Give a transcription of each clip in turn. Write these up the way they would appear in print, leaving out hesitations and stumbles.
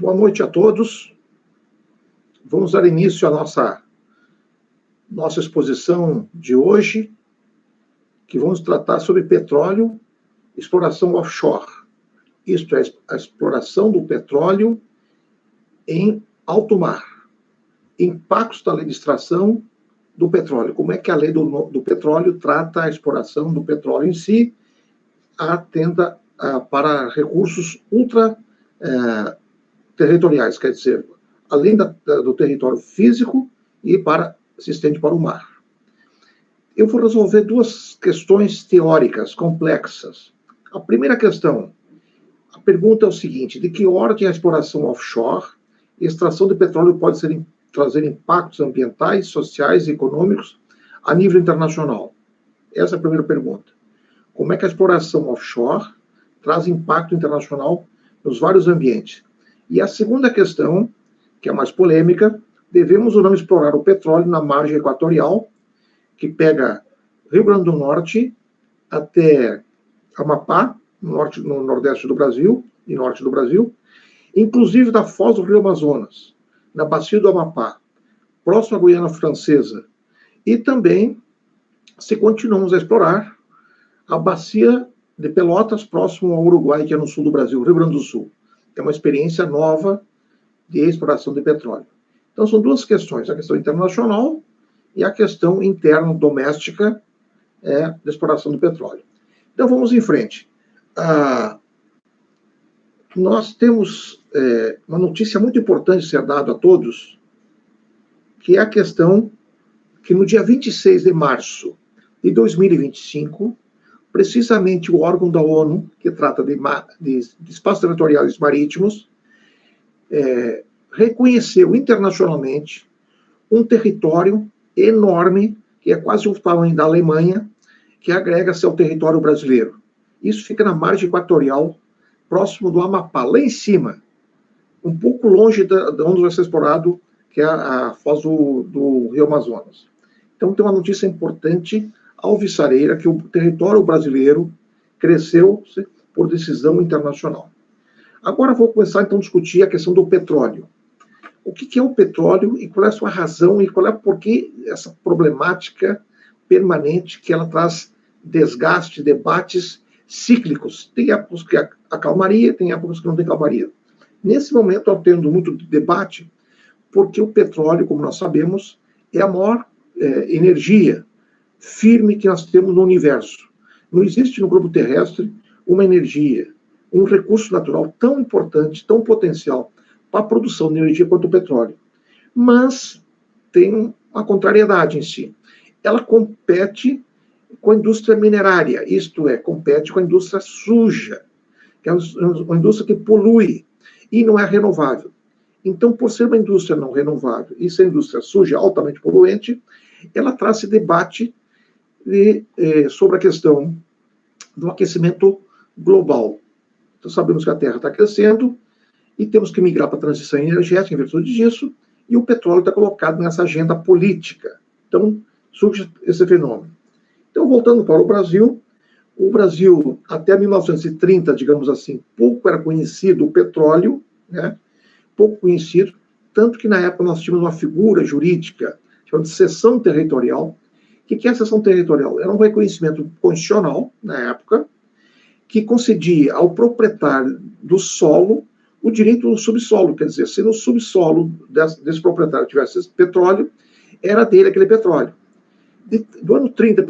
Boa noite a todos. Vamos dar início à nossa exposição de hoje, que vamos tratar sobre petróleo, exploração offshore. Isto é, a exploração do petróleo em alto mar. Impactos da lei de extração do petróleo. Como é que a lei do petróleo trata a exploração do petróleo em si, atenda para recursos territoriais, quer dizer, além do território físico e se estende para o mar. Eu vou resolver duas questões teóricas complexas. A primeira questão, a pergunta é o seguinte: de que ordem a exploração offshore e extração de petróleo pode trazer impactos ambientais, sociais e econômicos a nível internacional? Essa é a primeira pergunta. Como é que a exploração offshore traz impacto internacional nos vários ambientes? E a segunda questão, que é mais polêmica: devemos ou não explorar o petróleo na margem equatorial, que pega Rio Grande do Norte até Amapá, no nordeste do Brasil e norte do Brasil, inclusive da foz do Rio Amazonas, na bacia do Amapá, próximo à Guiana Francesa, e também, se continuamos a explorar, a bacia de Pelotas, próximo ao Uruguai, que é no sul do Brasil, Rio Grande do Sul. É uma experiência nova de exploração de petróleo. Então, são duas questões: a questão internacional e a questão interna, doméstica, da exploração do petróleo. Então, vamos em frente. Nós temos uma notícia muito importante a ser dada a todos, que é a questão que no dia 26 de março de 2025, precisamente o órgão da ONU, que trata de espaços territoriais marítimos, reconheceu internacionalmente um território enorme, que é quase o tamanho da Alemanha, que agrega-se ao território brasileiro. Isso fica na margem equatorial, próximo do Amapá, lá em cima, um pouco longe de onde vai ser explorado, que é a foz do Rio Amazonas. Então, tem uma notícia importante alvissareira, que o território brasileiro cresceu por decisão internacional. Agora vou começar, então, a discutir a questão do petróleo. O que é o petróleo e qual é a sua razão e qual é por que essa problemática permanente que ela traz desgaste, debates cíclicos. Tem épocas que há calmaria, tem épocas que não tem calmaria. Nesse momento, estou tendo muito debate, porque o petróleo, como nós sabemos, é a maior energia firme que nós temos no universo. Não existe no globo terrestre uma energia, um recurso natural tão importante, tão potencial para a produção de energia quanto o petróleo. Mas tem uma contrariedade em si. Ela compete com a indústria minerária, isto é, compete com a indústria suja, que é uma indústria que polui e não é renovável. Então, por ser uma indústria não renovável e ser indústria suja, altamente poluente, ela traz esse debate sobre a questão do aquecimento global. Então, sabemos que a Terra está crescendo e temos que migrar para a transição energética em virtude disso, e o petróleo está colocado nessa agenda política. Então, surge esse fenômeno. Então, voltando para o Brasil, até 1930, digamos assim, pouco era conhecido o petróleo, pouco conhecido, tanto que na época nós tínhamos uma figura jurídica chamada de cessão territorial. O que é a cessão territorial? Era um reconhecimento constitucional, na época, que concedia ao proprietário do solo o direito do subsolo. Quer dizer, se no subsolo desse proprietário tivesse petróleo, era dele aquele petróleo. Do ano 30,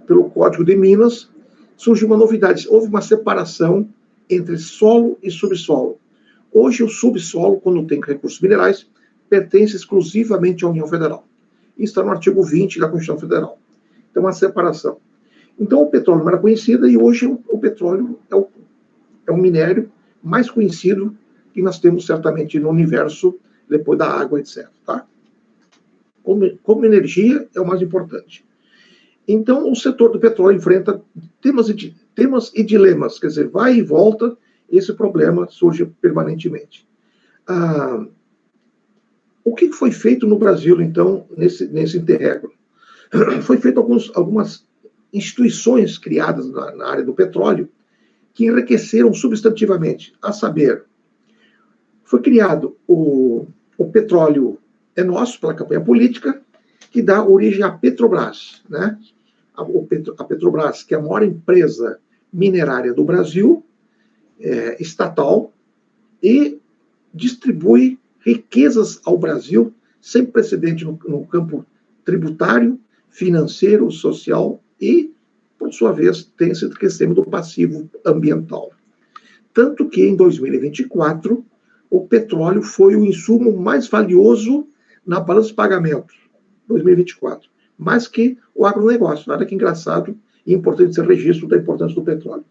pelo Código de Minas, surgiu uma novidade. Houve uma separação entre solo e subsolo. Hoje, o subsolo, quando tem recursos minerais, pertence exclusivamente à União Federal. Isso está no artigo 20 da Constituição Federal. Então, uma separação. Então, o petróleo não era conhecido, e hoje o petróleo é o minério mais conhecido que nós temos, certamente, no universo, depois da água, etc. Tá? Como energia, é o mais importante. Então, o setor do petróleo enfrenta temas e dilemas, quer dizer, vai e volta, esse problema surge permanentemente. O que foi feito no Brasil, então, nesse interregno? Foi feito algumas instituições criadas na área do petróleo que enriqueceram substantivamente, a saber, Foi criado o petróleo é nosso, pela campanha política, que dá origem à Petrobras, né? A Petrobras, que é a maior empresa minerária do Brasil, estatal, e distribui riquezas ao Brasil sem precedente no campo tributário, financeiro, social e, por sua vez, tem esse crescimento do passivo ambiental. Tanto que, em 2024, o petróleo foi o insumo mais valioso na balança de pagamentos, 2024, mais que o agronegócio. Nada que engraçado e importante esse registro da importância do petróleo.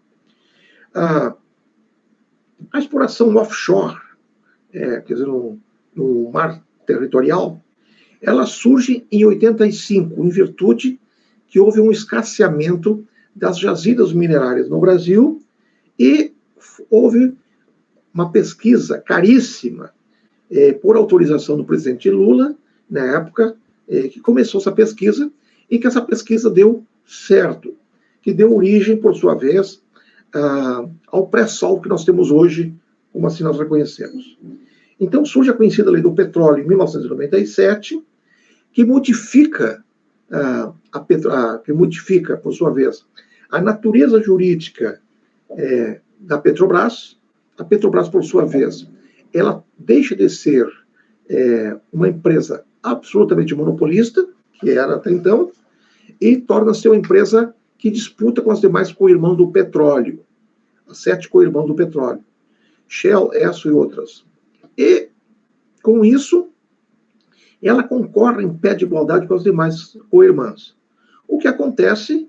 A exploração offshore, quer dizer, no mar territorial, ela surge em 85, em virtude que houve um escasseamento das jazidas minerárias no Brasil e houve uma pesquisa caríssima, por autorização do presidente Lula, na época, que começou essa pesquisa, e que essa pesquisa deu certo, que deu origem, por sua vez, ao pré-sal que nós temos hoje, como assim nós reconhecemos. Então surge a conhecida Lei do Petróleo, em 1997, que modifica, por sua vez, a natureza jurídica da Petrobras. A Petrobras, por sua vez, ela deixa de ser uma empresa absolutamente monopolista, que era até então, e torna-se uma empresa que disputa com as demais co-irmãs do petróleo, as 7 co-irmãs do petróleo, Shell, Esso e outras. E, com isso, ela concorre em pé de igualdade com as demais co-irmãs. O que acontece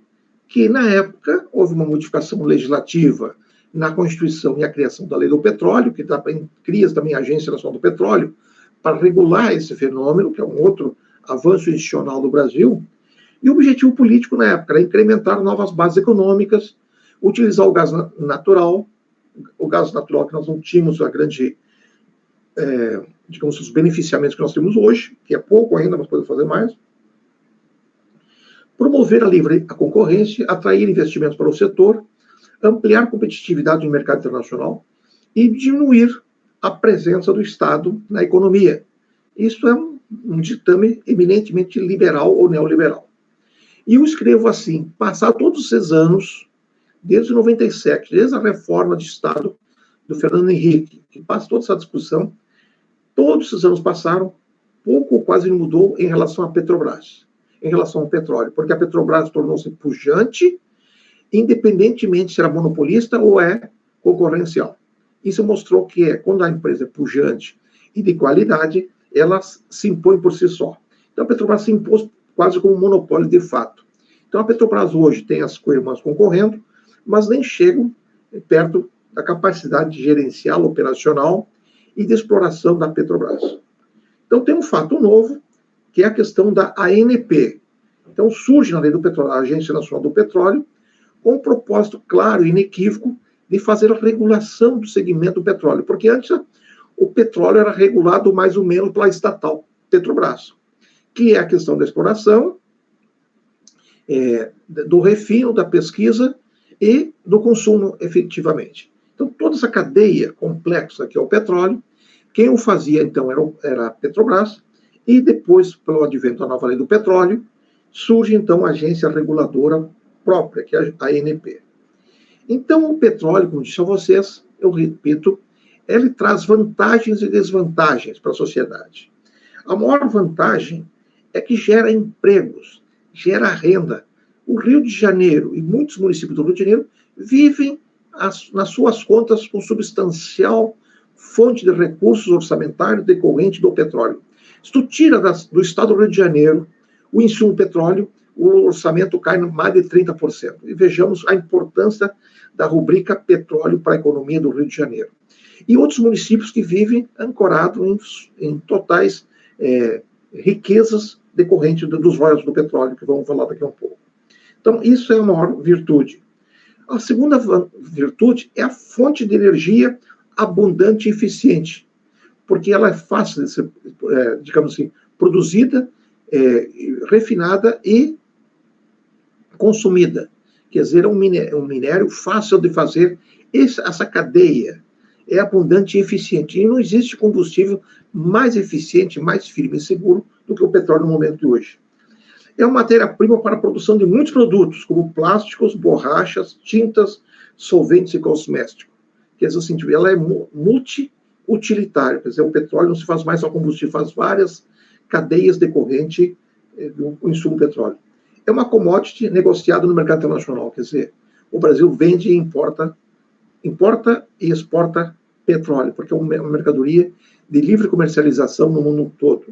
que, na época, houve uma modificação legislativa na Constituição e a criação da Lei do Petróleo, que cria também a Agência Nacional do Petróleo, para regular esse fenômeno, que é um outro avanço institucional do Brasil. E o objetivo político, na época, era incrementar novas bases econômicas, utilizar o gás natural que nós não tínhamos a grande, digamos, os beneficiamentos que nós temos hoje, que é pouco ainda, mas podemos fazer mais. Promover a concorrência, atrair investimentos para o setor, ampliar a competitividade no mercado internacional e diminuir a presença do Estado na economia. Isso é um ditame eminentemente liberal ou neoliberal. E eu escrevo assim, passar todos esses anos, desde 97, desde a reforma de Estado do Fernando Henrique, que passa toda essa discussão, todos esses anos passaram, pouco ou quase não mudou em relação à Petrobras, em relação ao petróleo, porque a Petrobras tornou-se pujante, independentemente se era monopolista ou é concorrencial. Isso mostrou que quando a empresa é pujante e de qualidade, ela se impõe por si só. Então a Petrobras se impôs quase como um monopólio de fato. Então a Petrobras hoje tem as co-irmãs concorrendo, mas nem chegam perto da capacidade gerencial, operacional e de exploração da Petrobras. Então tem um fato novo, que é a questão da ANP. Então surge na Lei do Petróleo, a Agência Nacional do Petróleo, com um propósito claro e inequívoco de fazer a regulação do segmento do petróleo, porque antes o petróleo era regulado mais ou menos pela estatal Petrobras, que é a questão da exploração, do refino, da pesquisa e do consumo efetivamente. Então toda essa cadeia complexa que é o petróleo, quem o fazia então era a Petrobras, e depois, pelo advento da nova Lei do Petróleo, surge então a agência reguladora própria, que é a ANP. Então, o petróleo, como disse a vocês, eu repito, ele traz vantagens e desvantagens para a sociedade. A maior vantagem é que gera empregos, gera renda. O Rio de Janeiro e muitos municípios do Rio de Janeiro vivem nas suas contas com substancial fonte de recursos orçamentários decorrente do petróleo. Se tu tira do estado do Rio de Janeiro o insumo petróleo, o orçamento cai mais de 30%. E vejamos a importância da rubrica petróleo para a economia do Rio de Janeiro. E outros municípios que vivem ancorados em totais riquezas decorrentes dos royalties do petróleo, que vamos falar daqui a um pouco. Então, isso é a maior virtude. A segunda virtude é a fonte de energia abundante e eficiente, porque ela é fácil de ser, digamos assim, produzida, refinada e consumida. Quer dizer, é um minério fácil de fazer. Essa cadeia é abundante e eficiente. E não existe combustível mais eficiente, mais firme e seguro do que o petróleo no momento de hoje. É uma matéria-prima para a produção de muitos produtos, como plásticos, borrachas, tintas, solventes e cosméticos. Quer dizer, assim, ela é multi-utilitária. Quer dizer, o petróleo não se faz mais só combustível, faz várias cadeias decorrentes do insumo petróleo. É uma commodity negociada no mercado internacional. Quer dizer, o Brasil vende e importa e exporta petróleo, porque é uma mercadoria de livre comercialização no mundo todo.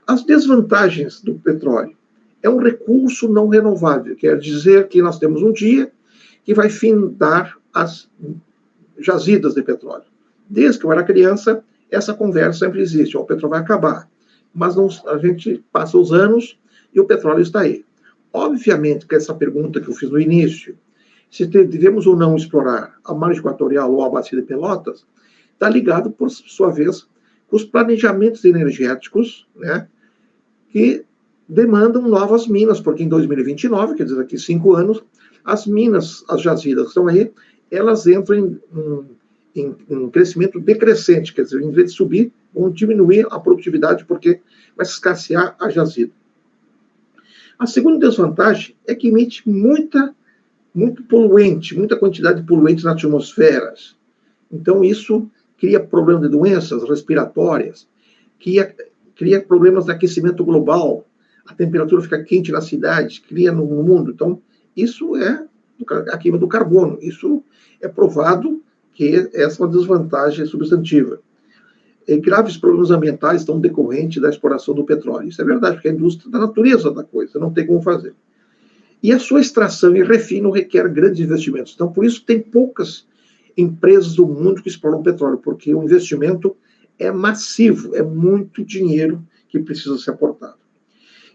As desvantagens do petróleo. É um recurso não renovável, quer dizer que nós temos um dia que vai findar as jazidas de petróleo. Desde que eu era criança, essa conversa sempre existe, o petróleo vai acabar. Mas não, a gente passa os anos e o petróleo está aí. Obviamente que essa pergunta que eu fiz no início, se devemos ou não explorar a margem equatorial ou a bacia de Pelotas, está ligado, por sua vez, com os planejamentos energéticos, né, que demandam novas minas, porque em 2029, quer dizer, daqui 5 anos, as minas, as jazidas que estão aí, elas entram em crescimento decrescente, quer dizer, em vez de subir, vão diminuir a produtividade, porque vai escassear a jazida. A segunda desvantagem é que emite muito poluente, muita quantidade de poluentes na atmosfera. Então, isso cria problemas de doenças respiratórias, cria problemas de aquecimento global, a temperatura fica quente na cidade, cria no mundo. Então, isso é a queima do carbono. Isso é provado que essa é uma desvantagem substantiva. E graves problemas ambientais estão decorrentes da exploração do petróleo. Isso é verdade, porque é a indústria da natureza da coisa, não tem como fazer. E a sua extração e refino requer grandes investimentos. Então, por isso, tem poucas empresas do mundo que exploram petróleo, porque o investimento é massivo, é muito dinheiro que precisa ser aportado.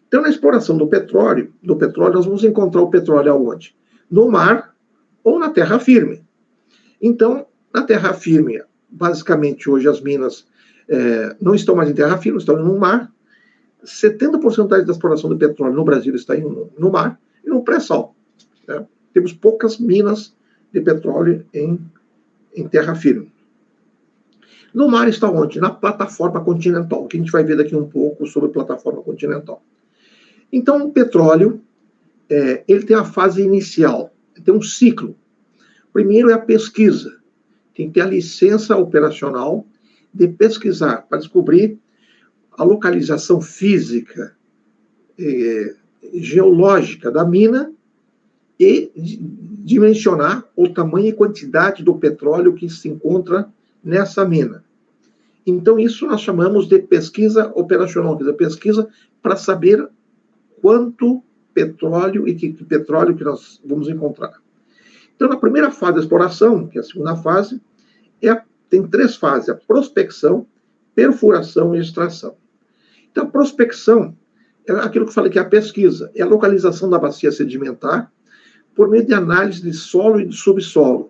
Então, na exploração do petróleo, nós vamos encontrar o petróleo aonde? No mar ou na terra firme. Então, na terra firme, basicamente, hoje as minas não estão mais em terra firme, estão no mar. 70% da exploração do petróleo no Brasil está no mar e no pré-sal. Né? Temos poucas minas de petróleo em terra firme. No mar está onde? Na plataforma continental, que a gente vai ver daqui um pouco sobre a plataforma continental. Então, o petróleo, ele tem a fase inicial, tem um ciclo. Primeiro é a pesquisa. Tem que ter a licença operacional de pesquisar, para descobrir a localização física, geológica da mina e dimensionar o tamanho e quantidade do petróleo que se encontra nessa mina. Então, isso nós chamamos de pesquisa operacional, quer dizer, pesquisa para saber quanto petróleo e que petróleo que nós vamos encontrar. Então, na primeira fase da exploração, que é a segunda fase, tem 3 fases: a prospecção, perfuração e extração. Então, a prospecção é aquilo que eu falei que é a pesquisa, é a localização da bacia sedimentar por meio de análise de solo e de subsolo.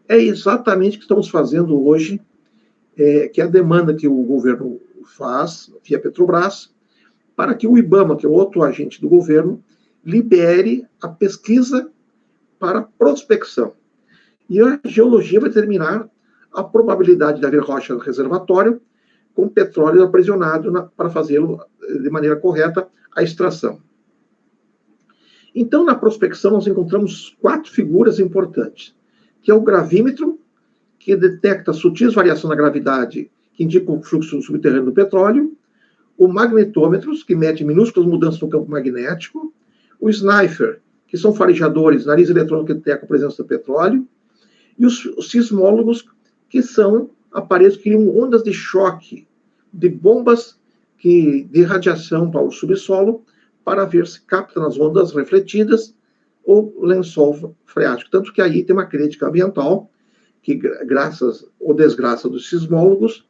É exatamente o que estamos fazendo hoje, que é a demanda que o governo faz, via Petrobras, para que o IBAMA, que é outro agente do governo, libere a pesquisa para prospecção. E a geologia vai determinar a probabilidade de haver rocha reservatório com petróleo aprisionado para fazê-lo de maneira correta a extração. Então, na prospecção, nós encontramos 4 figuras importantes, que é o gravímetro, que detecta sutis variação na gravidade, que indica o fluxo subterrâneo do petróleo, o magnetômetros, que mede minúsculas mudanças no campo magnético, o sniper, que são farejadores, nariz eletrônico que detecta a presença do petróleo, e os sismólogos, que são aparelhos que criam ondas de choque, de bombas de radiação para o subsolo, para ver se capta nas ondas refletidas o lençol freático. Tanto que aí tem uma crítica ambiental, que graças ou desgraça dos sismólogos,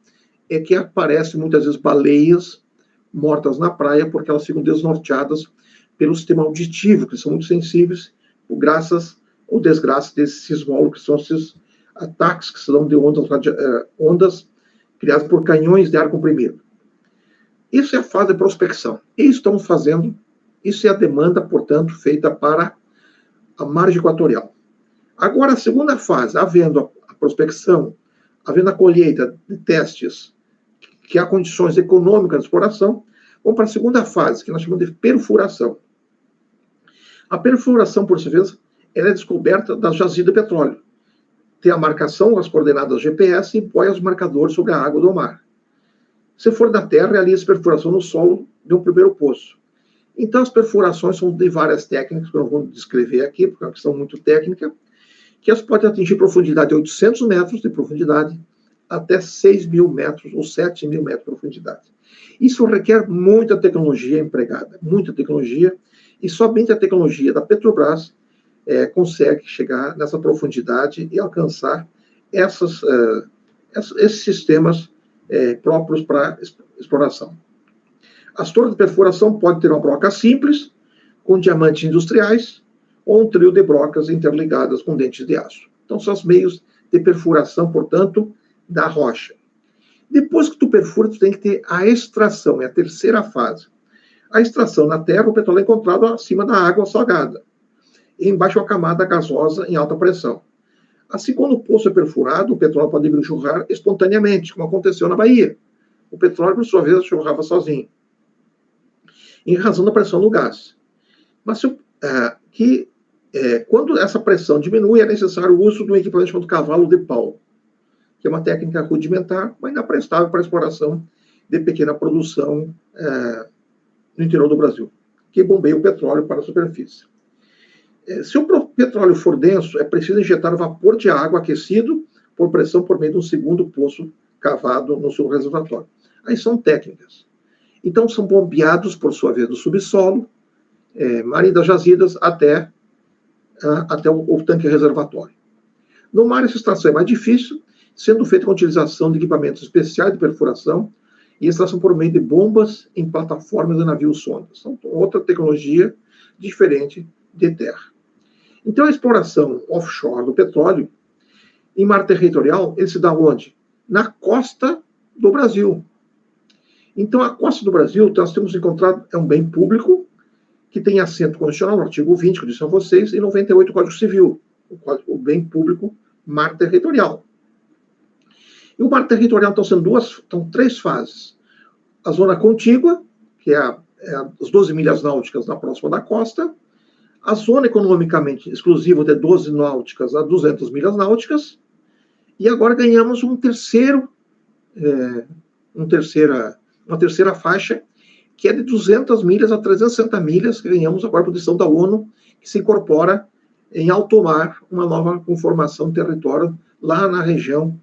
é que aparecem muitas vezes baleias mortas na praia, porque elas ficam desnorteadas pelo sistema auditivo, que são muito sensíveis, graças ou desgraça desses sismólogos, que são esses ataques que se dão de ondas criadas por canhões de ar comprimido. Isso é a fase de prospecção. Isso estamos fazendo, isso é a demanda, portanto, feita para a margem equatorial. Agora, a segunda fase, havendo a prospecção, havendo a colheita de testes que há condições econômicas de exploração, vamos para a segunda fase, que nós chamamos de perfuração. A perfuração, por sua vez, ela é descoberta da jazida de petróleo. Tem a marcação, as coordenadas GPS e põe os marcadores sobre a água do mar. Se for da terra, realiza perfuração no solo de um primeiro poço. Então, as perfurações são de várias técnicas, que eu não vou descrever aqui, porque é uma questão muito técnica, que elas podem atingir profundidade de 800 metros de profundidade até 6.000 metros ou 7.000 metros de profundidade. Isso requer muita tecnologia empregada, muita tecnologia, e somente a tecnologia da Petrobras consegue chegar nessa profundidade e alcançar esses sistemas próprios para exploração. As torres de perfuração podem ter uma broca simples, com diamantes industriais, ou um trio de brocas interligadas com dentes de aço. Então, são os meios de perfuração, portanto, da rocha. Depois que tu perfura, tu tem que ter a extração, é a terceira fase. A extração na terra, o petróleo é encontrado acima da água salgada, e embaixo a camada gasosa em alta pressão. Assim, quando o poço é perfurado, o petróleo pode vir jorrar espontaneamente, como aconteceu na Bahia. O petróleo, por sua vez, jorrava sozinho, em razão da pressão do gás. Mas quando essa pressão diminui, é necessário o uso do equipamento chamado cavalo de pau, que é uma técnica rudimentar, mas ainda prestável para a exploração de pequena produção no interior do Brasil, que bombeia o petróleo para a superfície. Se o petróleo for denso, é preciso injetar vapor de água aquecido por pressão por meio de um segundo poço cavado no seu reservatório. Aí são técnicas. Então, são bombeados, por sua vez, do subsolo, mar e das jazidas, até o tanque reservatório. No mar, essa extração é mais difícil, sendo feita com a utilização de equipamentos especiais de perfuração e extração por meio de bombas em plataformas de navios sondas. Então, outra tecnologia diferente de terra. Então, a exploração offshore do petróleo, em mar territorial, ele se dá onde? Na costa do Brasil. Então, a costa do Brasil, nós temos encontrado, é um bem público, que tem assento constitucional, no artigo 20, que eu disse a vocês, e 98 do Código Civil, o bem público, mar territorial. E o mar territorial são três fases. A zona contígua, que é as 12 milhas náuticas na próxima da costa, a zona economicamente exclusiva de 12 náuticas a 200 milhas náuticas, e agora ganhamos uma terceira faixa, que é de 200 milhas a 360 milhas, que ganhamos agora por decisão da ONU, que se incorpora em alto mar, uma nova conformação de território lá na região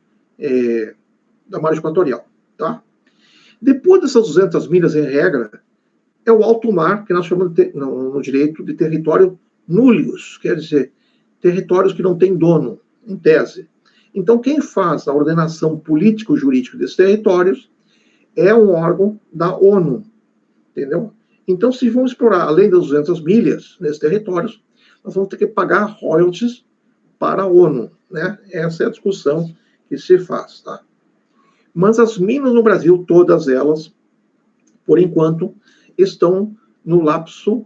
da margem equatorial. Tá? Depois dessas 200 milhas, em regra, é o alto mar, que nós chamamos no direito de território nullius, quer dizer, territórios que não têm dono, em tese. Então, quem faz a ordenação político-jurídica desses territórios é um órgão da ONU, entendeu? Então, se vamos explorar além das 200 milhas nesses territórios, nós vamos ter que pagar royalties para a ONU, né? Essa é a discussão que se faz, tá? Mas as minas no Brasil, todas elas, por enquanto, estão no lapso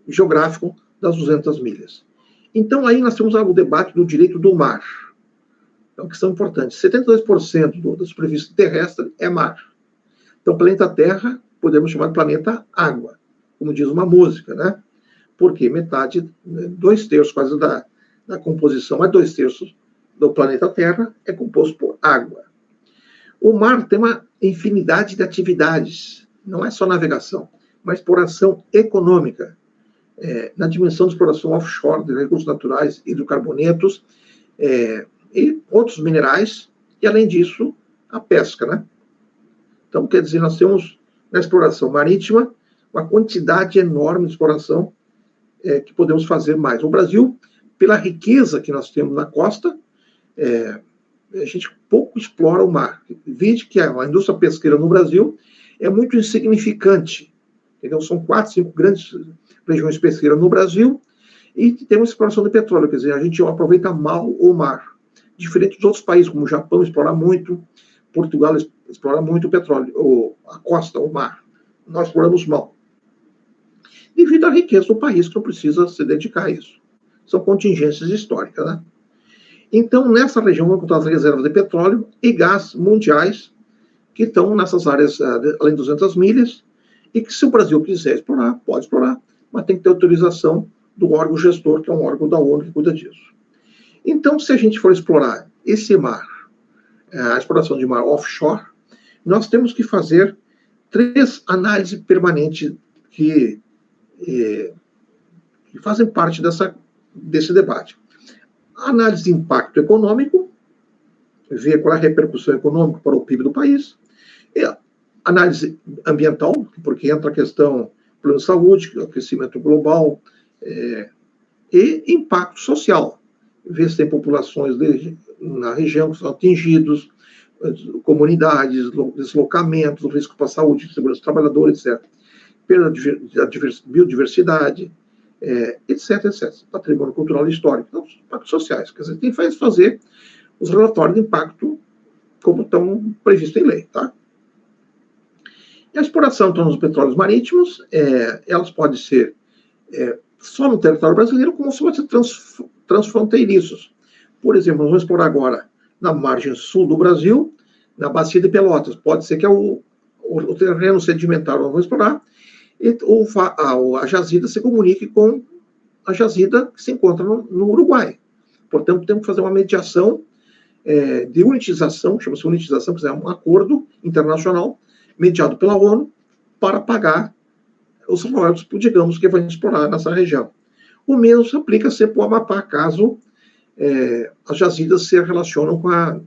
geográfico das 200 milhas. Então, aí nós temos o debate do direito do mar. É uma questão importante. 72% da superfície terrestre é mar. Então, o planeta Terra, podemos chamar de planeta água, como diz uma música, né? Porque metade, 2/3 quase da composição, mas 2/3 do planeta Terra é composto por água. O mar tem uma infinidade de atividades, não é só navegação, mas exploração econômica, na dimensão de exploração offshore de recursos naturais, hidrocarbonetos e outros minerais, e além disso, a pesca, né? Então, quer dizer, nós temos na exploração marítima uma quantidade enorme de exploração que podemos fazer mais. O Brasil, pela riqueza que nós temos na costa, a gente pouco explora o mar. Vide que a indústria pesqueira no Brasil é muito insignificante. Entendeu? São 4, 5 grandes regiões pesqueiras no Brasil e temos exploração de petróleo, quer dizer, a gente aproveita mal o mar. Diferente dos outros países, como o Japão explora muito, Portugal explora muito o petróleo, a costa, o mar. Nós exploramos mal. Devido à riqueza do país, que não precisa se dedicar a isso. São contingências históricas, né? Então, nessa região, vão encontrar as reservas de petróleo e gás mundiais que estão nessas áreas além de 200 milhas e que, se o Brasil quiser explorar, pode explorar, mas tem que ter autorização do órgão gestor, que é um órgão da ONU que cuida disso. Então, se a gente for explorar esse mar, a exploração de mar offshore, nós temos que fazer 3 análises permanentes que fazem parte desse debate. A análise de impacto econômico, ver qual é a repercussão econômica para o PIB do país, e a análise ambiental, porque entra a questão plano de saúde, aquecimento global, e impacto social, ver se tem populações na região que são atingidos, comunidades, deslocamentos, risco para a saúde, segurança dos trabalhadores, etc. Perda da biodiversidade, etc, etc. Patrimônio cultural e histórico. Então, os impactos sociais. Quer dizer, tem que fazer os relatórios de impacto como estão previstos em lei, tá? E a exploração, então, dos petróleos marítimos, elas podem ser só no território brasileiro, como se fossem transfronteiriços. Por exemplo, nós vamos explorar agora na margem sul do Brasil, na bacia de Pelotas. Pode ser que o terreno sedimentar nós vamos explorar, e a jazida se comunique com a jazida que se encontra no Uruguai. Portanto, temos que fazer uma mediação de unitização, chama-se unitização, que é um acordo internacional mediado pela ONU para pagar os royalties, digamos, que vai explorar nessa região. O mesmo se aplica sempre para o Amapá, caso as jazidas se relacionam com a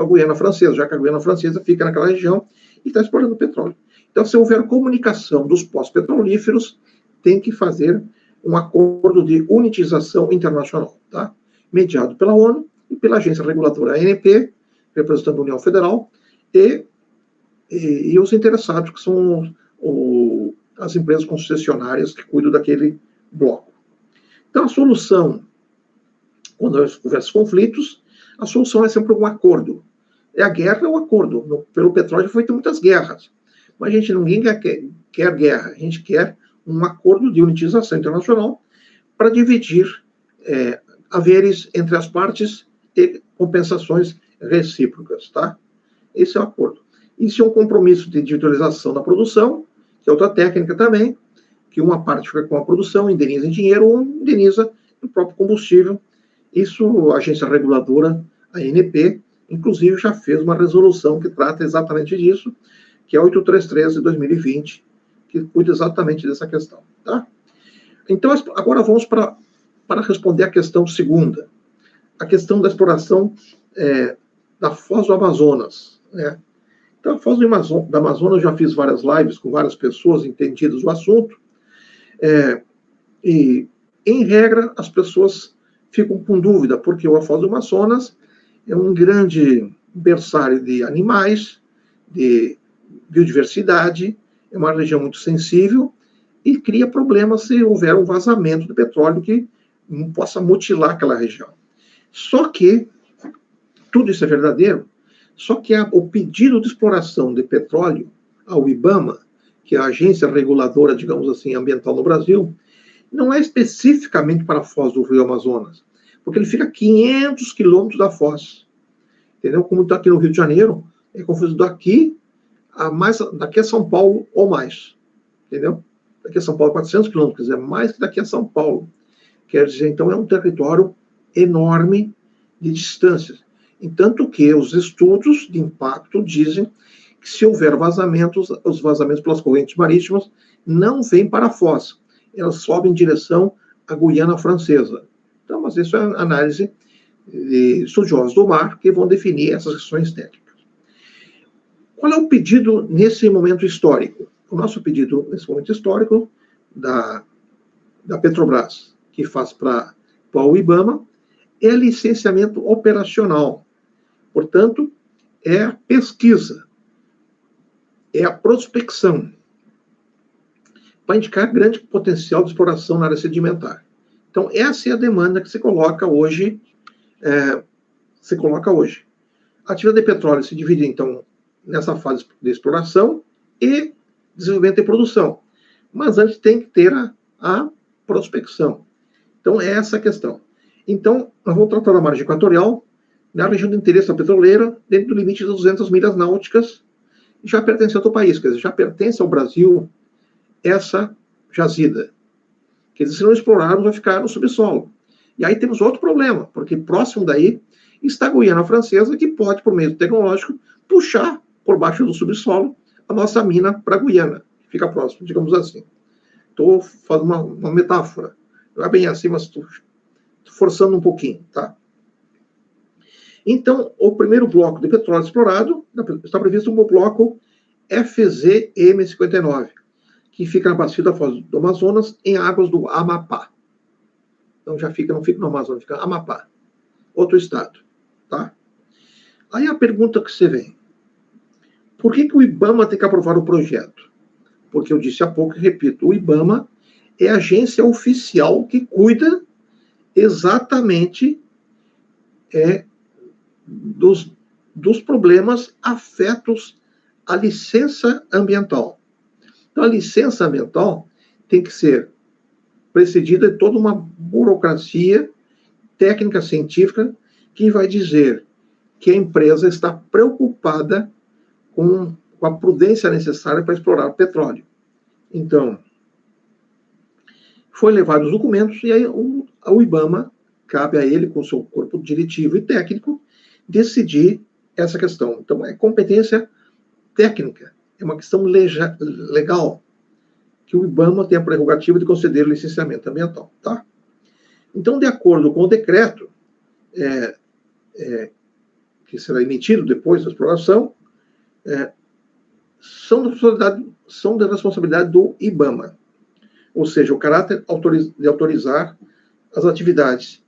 Guiana Francesa, já que a Guiana Francesa fica naquela região e está explorando petróleo. Então, se houver comunicação dos postos petrolíferos, tem que fazer um acordo de unitização internacional, tá? Mediado pela ONU e pela agência reguladora ANP, representando a União Federal, e os interessados, que são as empresas concessionárias que cuidam daquele bloco. Então, a solução, quando houver conflitos, a solução é sempre um acordo. A guerra é um acordo. Pelo petróleo foi feito muitas guerras. Mas, ninguém quer guerra. A gente quer um acordo de unitização internacional para dividir haveres entre as partes e compensações recíprocas, tá? Esse é o acordo. Isso é um compromisso de individualização da produção, que é outra técnica também, que uma parte fica com a produção, indeniza em dinheiro ou indeniza no próprio combustível. Isso a agência reguladora, a ANP, inclusive já fez uma resolução que trata exatamente disso, que é 833 de 2020, que cuida exatamente dessa questão, tá? Então, agora vamos para responder a questão segunda, a questão da exploração da Foz do Amazonas, né? Então, a Foz do Amazonas, eu já fiz várias lives com várias pessoas entendidas do assunto, e, em regra, as pessoas ficam com dúvida, porque a Foz do Amazonas é um grande berçário de animais, de biodiversidade, é uma região muito sensível e cria problemas se houver um vazamento de petróleo que possa mutilar aquela região. Só que, tudo isso é verdadeiro, só que o pedido de exploração de petróleo ao IBAMA, que é a agência reguladora, digamos assim, ambiental no Brasil, não é especificamente para a foz do Rio Amazonas, porque ele fica a 500 quilômetros da foz. Entendeu? Como está aqui no Rio de Janeiro, é confuso daqui a São Paulo ou mais. Entendeu? Daqui a São Paulo 400 quilômetros, quer dizer, mais que daqui a São Paulo. Quer dizer, então, é um território enorme de distâncias. E tanto que os estudos de impacto dizem que se houver vazamentos, os vazamentos pelas correntes marítimas não vêm para a foz, elas sobem em direção à Guiana Francesa. Então, mas isso é análise de estudiosos do mar que vão definir essas questões técnicas. Qual é o pedido nesse momento histórico? O nosso pedido nesse momento histórico da Petrobras, que faz para o IBAMA, é licenciamento operacional. Portanto, é a pesquisa, é a prospecção, para indicar grande potencial de exploração na área sedimentar. Então, essa é a demanda que se coloca hoje. A atividade de petróleo se divide, então, nessa fase de exploração e desenvolvimento e produção. Mas antes tem que ter a prospecção. Então, é essa a questão. Então, nós vamos tratar da margem equatorial, na região de interesse da petroleira, dentro do limite de 200 milhas náuticas, já pertence a outro país, quer dizer, já pertence ao Brasil essa jazida. Quer dizer, se não explorarmos, vai ficar no subsolo. E aí temos outro problema, porque próximo daí está a Guiana Francesa, que pode, por meio tecnológico, puxar por baixo do subsolo a nossa mina para a Guiana, que fica próximo, digamos assim. Estou fazendo uma metáfora. Não é bem assim, mas estou forçando um pouquinho, tá? Então, o primeiro bloco de petróleo explorado está previsto no bloco FZM-59, que fica na bacia da Foz do Amazonas, em águas do Amapá. Então já fica, não fica no Amazonas, fica no Amapá, outro estado, tá? Aí a pergunta que você vem, por que o IBAMA tem que aprovar o projeto? Porque eu disse há pouco e repito, o IBAMA é a agência oficial que cuida exatamente dos problemas afetos à licença ambiental. Então, a licença ambiental tem que ser precedida de toda uma burocracia técnica científica que vai dizer que a empresa está preocupada com a prudência necessária para explorar o petróleo. Então, foi levado os documentos e aí o IBAMA, cabe a ele, com seu corpo diretivo e técnico, decidir essa questão. Então, é competência técnica, é uma questão legal, que o IBAMA tem a prerrogativa de conceder o licenciamento ambiental, tá? Então, de acordo com o decreto, que será emitido depois da exploração, são da responsabilidade do IBAMA, ou seja, o caráter de autorizar as atividades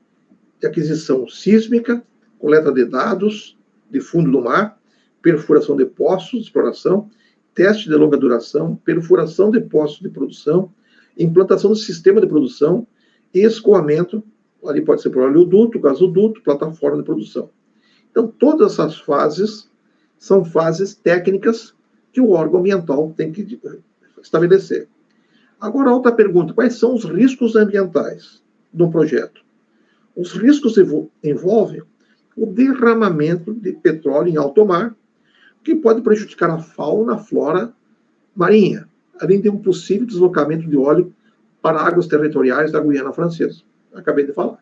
de aquisição sísmica, coleta de dados de fundo do mar, perfuração de poços de exploração, teste de longa duração, perfuração de poços de produção, implantação do sistema de produção e escoamento, ali pode ser por oleoduto, gasoduto, plataforma de produção. Então, todas essas fases são fases técnicas que o órgão ambiental tem que estabelecer. Agora, outra pergunta, quais são os riscos ambientais do projeto? Os riscos envolvem o derramamento de petróleo em alto mar, que pode prejudicar a fauna, a flora marinha, além de um possível deslocamento de óleo para águas territoriais da Guiana Francesa. Acabei de falar.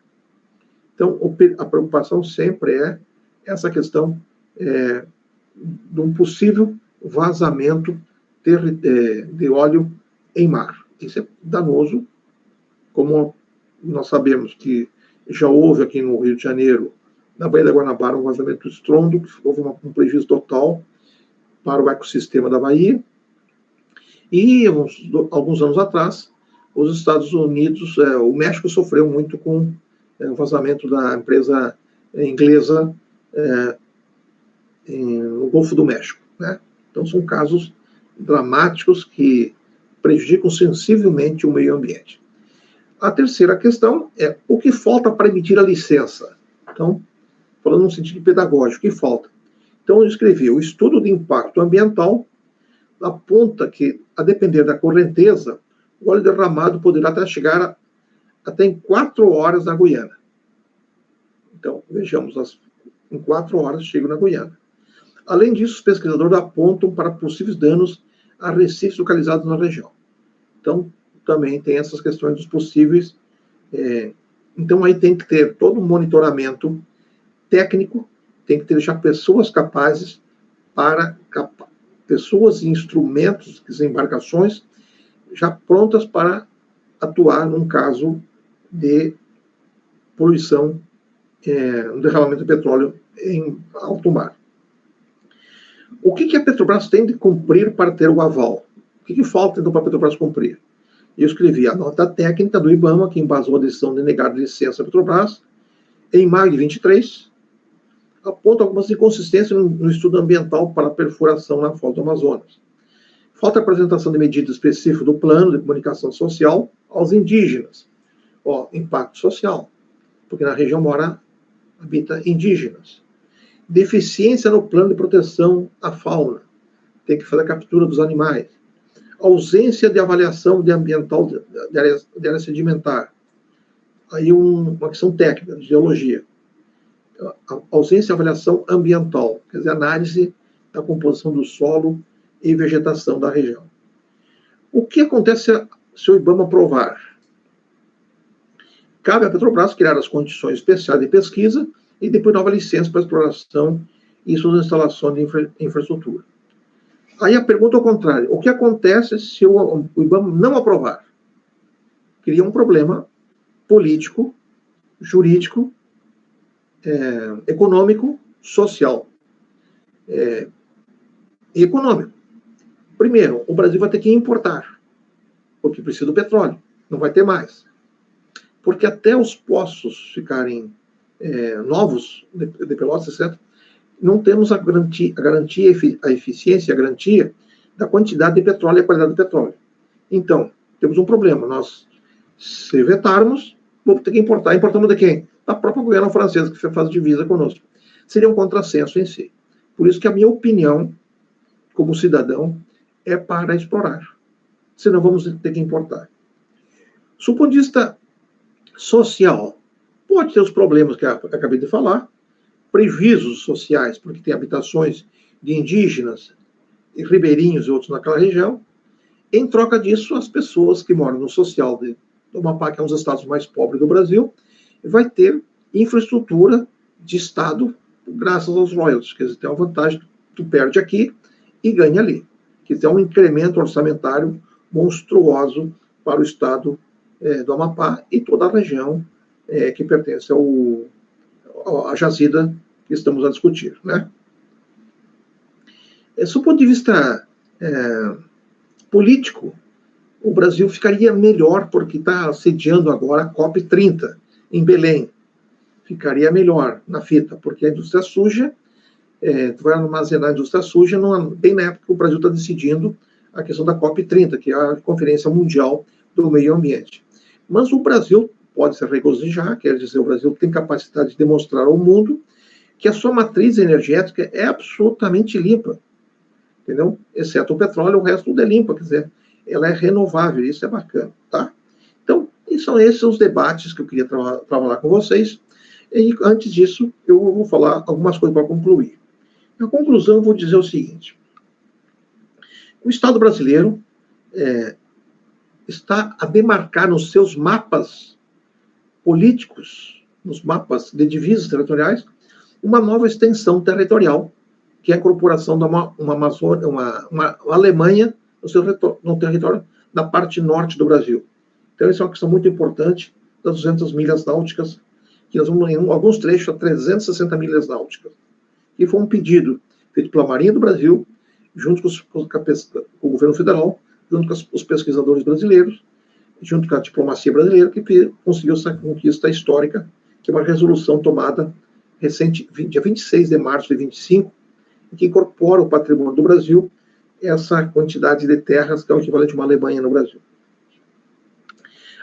Então, a preocupação sempre é essa questão de um possível vazamento de óleo em mar. Isso é danoso, como nós sabemos que já houve aqui no Rio de Janeiro, na Baía da Guanabara, um vazamento estrondo, que houve um prejuízo total para o ecossistema da Bahia. E, alguns anos atrás, os Estados Unidos, o México sofreu muito com o vazamento da empresa inglesa no Golfo do México, né? Então, são casos dramáticos que prejudicam sensivelmente o meio ambiente. A terceira questão é o que falta para emitir a licença. Então, falando no sentido pedagógico, o que falta? Então, eu escrevi, o estudo de impacto ambiental aponta que, a depender da correnteza, o óleo derramado poderá até chegar até em 4 horas na Guiana. Então, vejamos, em 4 horas chego na Guiana. Além disso, os pesquisadores apontam para possíveis danos a recifes localizados na região. Então, também tem essas questões dos possíveis. Então, aí tem que ter todo um monitoramento técnico, tem que ter já pessoas capazes pessoas e instrumentos, embarcações, já prontas para atuar num caso de poluição, um derramamento de petróleo em alto mar. O que a Petrobras tem de cumprir para ter o aval? O que falta, então, para a Petrobras cumprir? Eu escrevi a nota técnica do IBAMA, que embasou a decisão de negar licença à Petrobras, em maio de 23, aponta algumas inconsistências no estudo ambiental para a perfuração na Foz do Amazonas. Falta a apresentação de medidas específicas do plano de comunicação social aos indígenas. Impacto social, porque na região habita indígenas. Deficiência no plano de proteção à fauna. Tem que fazer a captura dos animais. Ausência de avaliação ambiental de área sedimentar. Aí uma questão técnica, de geologia. ausência de avaliação ambiental, quer dizer, análise da composição do solo e vegetação da região. O que acontece se o IBAMA aprovar? Cabe à Petrobras criar as condições especiais de pesquisa e depois nova licença para exploração e suas instalações de infraestrutura. Aí a pergunta é o contrário. O que acontece se o IBAMA não aprovar? Cria um problema político, jurídico, econômico, social e econômico. Primeiro, o Brasil vai ter que importar, porque precisa do petróleo, não vai ter mais. Porque até os poços ficarem novos, de Pelotas, etc., não temos a garantia, a eficiência, a garantia da quantidade de petróleo e a qualidade do petróleo. Então, temos um problema. Nós, se vetarmos, vamos ter que importar. Importamos de quem? Da própria Guiana Francesa, que faz divisa conosco. Seria um contrassenso em si. Por isso que a minha opinião, como cidadão, é para explorar. Senão vamos ter que importar. Do ponto de vista social, pode ter os problemas que eu acabei de falar, prejuízos sociais, porque tem habitações de indígenas, e ribeirinhos e outros naquela região. Em troca disso, as pessoas que moram no social do Amapá, que é um dos estados mais pobres do Brasil, vai ter infraestrutura de estado graças aos royalties. Quer dizer, tem uma vantagem, tu perde aqui e ganha ali. Quer dizer, é um incremento orçamentário monstruoso para o estado do Amapá e toda a região que pertence à jazida que estamos a discutir, né? Do ponto de vista político, o Brasil ficaria melhor, porque está sediando agora a COP30 em Belém. Ficaria melhor na fita, porque a indústria suja, tu vai armazenar a indústria suja bem na época que o Brasil está decidindo a questão da COP30, que é a Conferência Mundial do Meio Ambiente. Mas o Brasil pode se regozijar, quer dizer, o Brasil tem capacidade de demonstrar ao mundo que a sua matriz energética é absolutamente limpa, entendeu? Exceto o petróleo, o resto tudo é limpo, quer dizer, ela é renovável, isso é bacana, tá? Então, são esses os debates que eu queria trabalhar com vocês, e antes disso, eu vou falar algumas coisas para concluir. Na conclusão, eu vou dizer o seguinte: o Estado brasileiro está a demarcar nos seus mapas políticos, nos mapas de divisas territoriais, uma nova extensão territorial, que é a incorporação de uma Alemanha no território da parte norte do Brasil. Então, isso é uma questão muito importante das 200 milhas náuticas, que nós vamos, em alguns trechos, a 360 milhas náuticas. E foi um pedido feito pela Marinha do Brasil, junto com o governo federal, junto com os pesquisadores brasileiros, junto com a diplomacia brasileira, que conseguiu essa conquista histórica, que é uma resolução tomada recente, dia 26 de março de 25, que incorpora o patrimônio do Brasil essa quantidade de terras que é o equivalente a uma Alemanha no Brasil.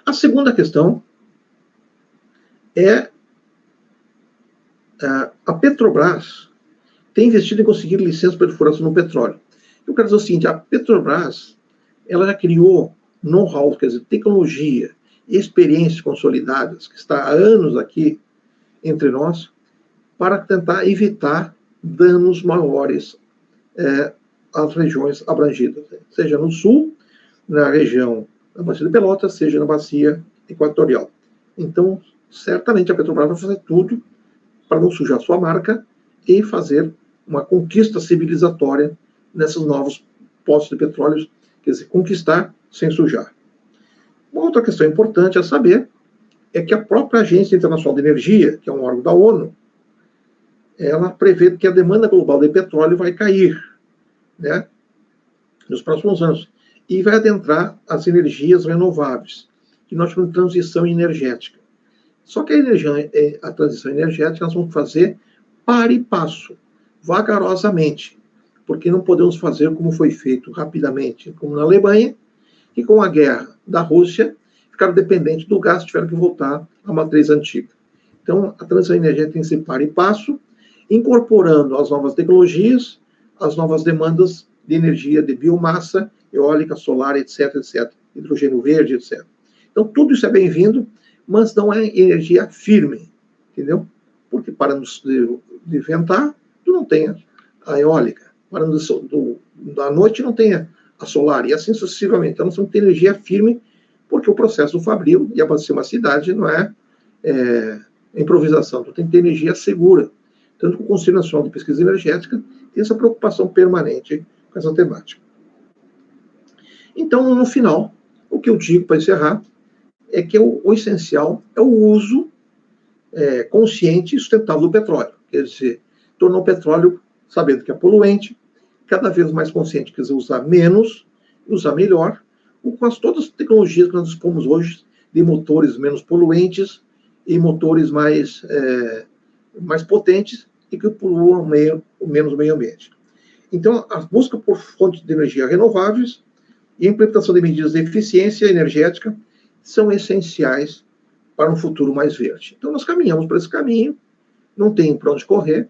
A segunda questão é a Petrobras tem investido em conseguir licença para perfuração no petróleo. Eu quero dizer o seguinte: a Petrobras ela já criou know-how, quer dizer, tecnologia e experiências consolidadas, que está há anos aqui entre nós, para tentar evitar danos maiores às regiões abrangidas, seja no sul, na região da Bacia de Pelotas, seja na Bacia Equatorial. Então, certamente a Petrobras vai fazer tudo para não sujar sua marca e fazer uma conquista civilizatória nesses novos poços de petróleo, quer dizer, conquistar sem sujar. Uma outra questão importante a saber é que a própria Agência Internacional de Energia, que é um órgão da ONU, ela prevê que a demanda global de petróleo vai cair, né, nos próximos anos, e vai adentrar as energias renováveis, que nós chamamos de transição energética. Só que a transição energética nós vamos fazer para e passo, vagarosamente, porque não podemos fazer como foi feito rapidamente, como na Alemanha, que com a guerra da Rússia ficaram dependentes do gás, tiveram que voltar à matriz antiga. Então, a transição energética tem que ser para e passo, incorporando as novas tecnologias, as novas demandas de energia, de biomassa, eólica, solar, etc., etc., hidrogênio verde, etc. Então, tudo isso é bem-vindo, mas não é energia firme, entendeu? porque parando de ventar, tu não tem a eólica, parando da noite não tem a solar, e assim sucessivamente. Então, nós temos que ter energia firme, porque o processo do Fabril e abastecer uma cidade não é improvisação, tu tem que ter energia segura. Tanto que o Conselho Nacional de Pesquisa Energética tem essa preocupação permanente com essa temática. Então, no final, o que eu digo para encerrar é que o essencial é o uso consciente e sustentável do petróleo. Quer dizer, tornar o petróleo, sabendo que é poluente, cada vez mais consciente, quer dizer, usar menos, usar melhor, com todas as tecnologias que nós dispomos hoje de motores menos poluentes e motores mais potentes e que poluam menos o meio ambiente. Então, a busca por fontes de energia renováveis e a implementação de medidas de eficiência energética são essenciais para um futuro mais verde. Então, nós caminhamos para esse caminho, não tem para onde correr,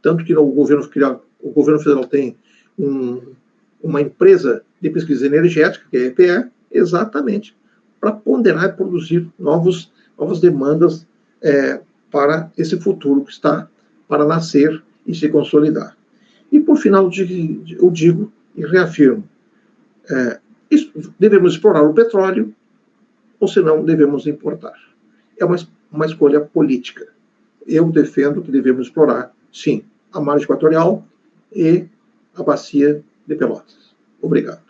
tanto que o governo federal tem uma empresa de pesquisa energética, que é a EPE, exatamente para ponderar e produzir novas demandas para esse futuro que está para nascer e se consolidar. E, por final, eu digo e reafirmo, devemos explorar o petróleo, ou senão devemos importar. É uma escolha política. Eu defendo que devemos explorar, sim, a margem equatorial e a bacia de Pelotas. Obrigado.